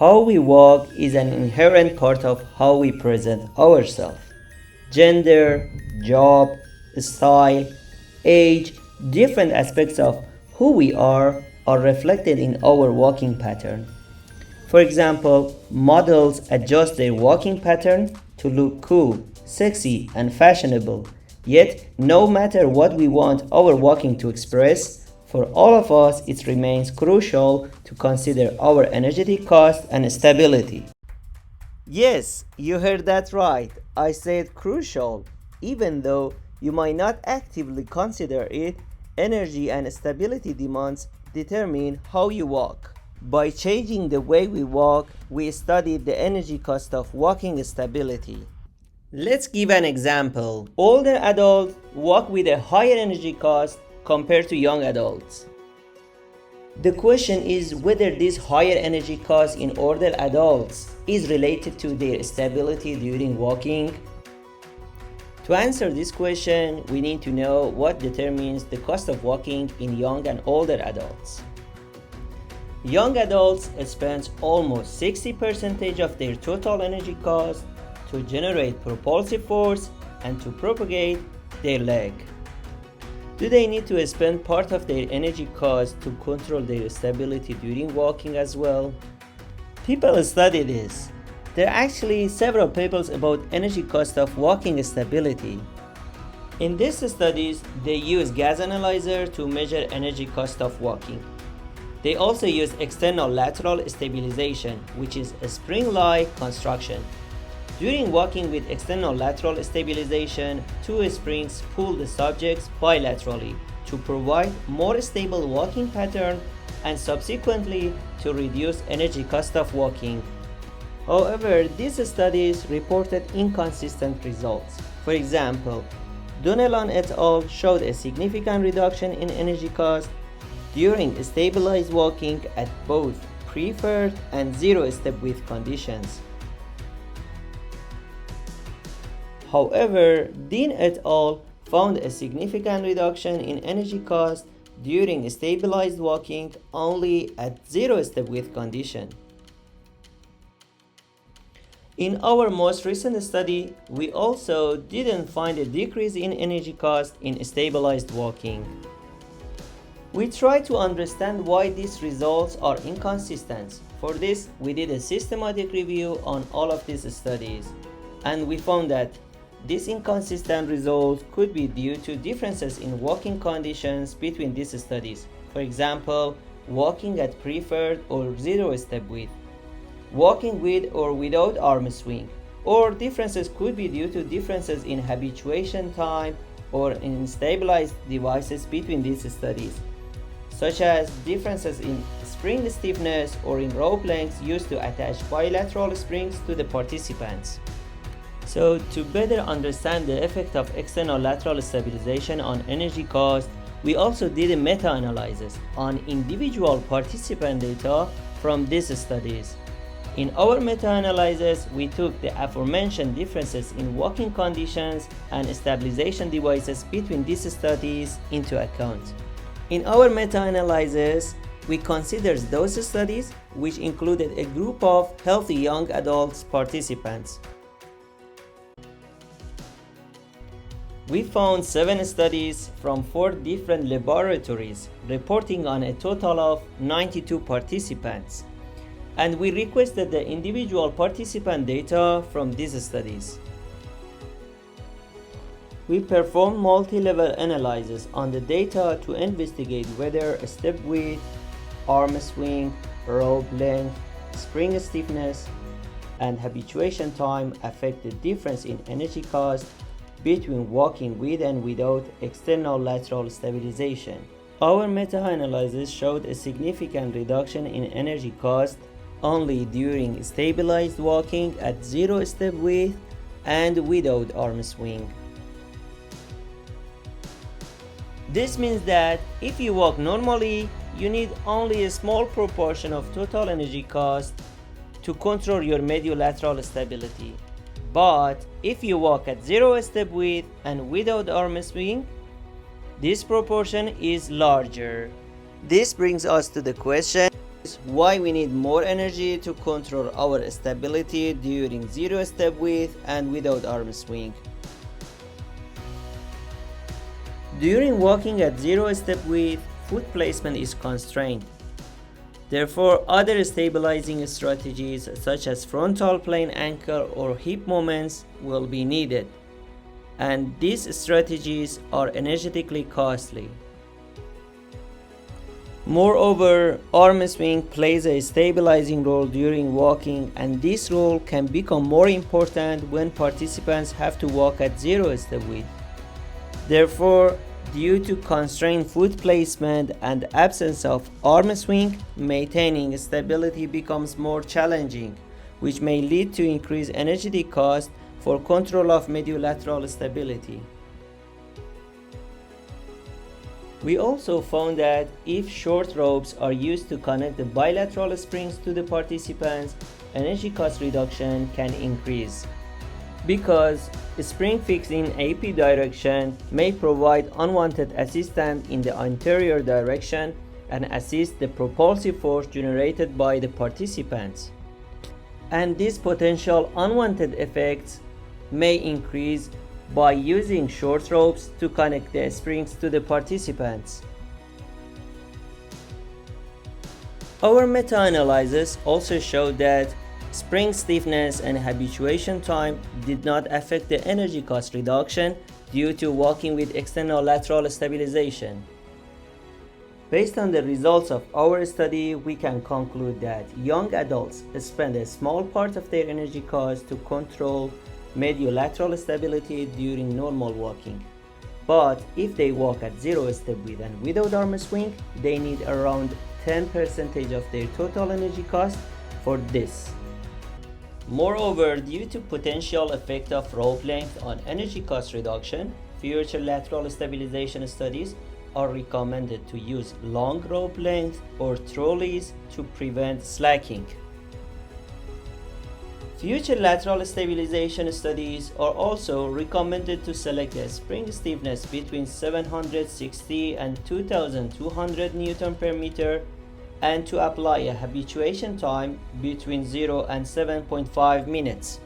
How we walk is an inherent part of how we present ourselves. Gender, job, style, age, different aspects of who we are reflected in our walking pattern. For example, models adjust their walking pattern to look cool, sexy, and fashionable. Yet, no matter what we want our walking to express, for all of us it remains crucial to consider our energetic cost and stability. Yes, you heard that right. I said crucial. Even though you might not actively consider it, energy and stability demands determine how you walk. By changing the way we walk, we studied the energy cost of walking stability. Let's give an example. Older adults walk with a higher energy cost compared to young adults. The question is whether this higher energy cost in older adults is related to their stability during walking. To answer this question, we need to know what determines the cost of walking in young and older adults. Young adults spend almost 60% of their total energy cost to generate propulsive force and to propagate their leg. Do they need to spend part of their energy cost to control their stability during walking as well? People study this. There are actually several papers about energy cost of walking stability. In these studies, they use gas analyzer to measure energy cost of walking. They also use external lateral stabilization, which is a spring-like construction. During walking with external lateral stabilization, two springs pull the subjects bilaterally to provide more stable walking pattern and subsequently to reduce energy cost of walking. However, these studies reported inconsistent results. For example, Donnellan et al. Showed a significant reduction in energy cost during stabilized walking at both preferred and zero step width conditions. However, Dean et al. Found a significant reduction in energy cost during stabilized walking only at zero step width condition. In our most recent study, we also didn't find a decrease in energy cost in stabilized walking. We tried to understand why these results are inconsistent. For this, we did a systematic review on all of these studies, and we found that these inconsistent results could be due to differences in walking conditions between these studies. For example, walking at preferred or zero step width, walking with or without arm swing, or differences could be due to differences in habituation time or in stabilized devices between these studies, such as differences in spring stiffness or in rope lengths used to attach bilateral springs to the participants. So, to better understand the effect of external lateral stabilization on energy cost, we also did a meta-analysis on individual participant data from these studies. In our meta-analysis, we took the aforementioned differences in walking conditions and stabilization devices between these studies into account. In our meta-analysis, we considered those studies which included a group of healthy young adults participants. We found 7 studies from 4 different laboratories reporting on a total of 92 participants, and we requested the individual participant data from these studies. We performed multi-level analysis on the data to investigate whether step width, arm swing, rope length, spring stiffness, and habituation time affect the difference in energy cost between walking with and without external lateral stabilization. Our meta-analysis showed a significant reduction in energy cost only during stabilized walking at zero step width and without arm swing. This means that if you walk normally, you need only a small proportion of total energy cost to control your mediolateral stability. But if you walk at zero step width and without arm swing, this proportion is larger. This brings us to the question, why we need more energy to control our stability during zero step with and without arm swing. During walking at zero step with, foot placement is constrained. Therefore, other stabilizing strategies such as frontal plane ankle or hip movements will be needed, and these strategies are energetically costly. Moreover, arm swing plays a stabilizing role during walking, and this role can become more important when participants have to walk at zero step width. Therefore, due to constrained foot placement and absence of arm swing, maintaining stability becomes more challenging, which may lead to increased energetic cost for control of mediolateral stability. We also found that if short ropes are used to connect the bilateral springs to the participants, energy cost reduction can increase, because spring fixed in AP direction may provide unwanted assistance in the anterior direction and assist the propulsive force generated by the participants. And these potential unwanted effects may increase by using short ropes to connect the springs to the participants. Our meta-analysis also showed that spring stiffness and habituation time did not affect the energy cost reduction due to walking with external lateral stabilization. Based on the results of our study, we can conclude that young adults spend a small part of their energy cost to control mediolateral stability during normal walking. But if they walk at zero step width and without arm swing, they need around 10% of their total energy cost for this. Moreover, due to potential effect of rope length on energy cost reduction, future lateral stabilization studies are recommended to use long rope length or trolleys to prevent slacking. Future lateral stabilization studies are also recommended to select a spring stiffness between 760 and 2200 Newton per meter, and to apply a habituation time between 0 and 7.5 minutes.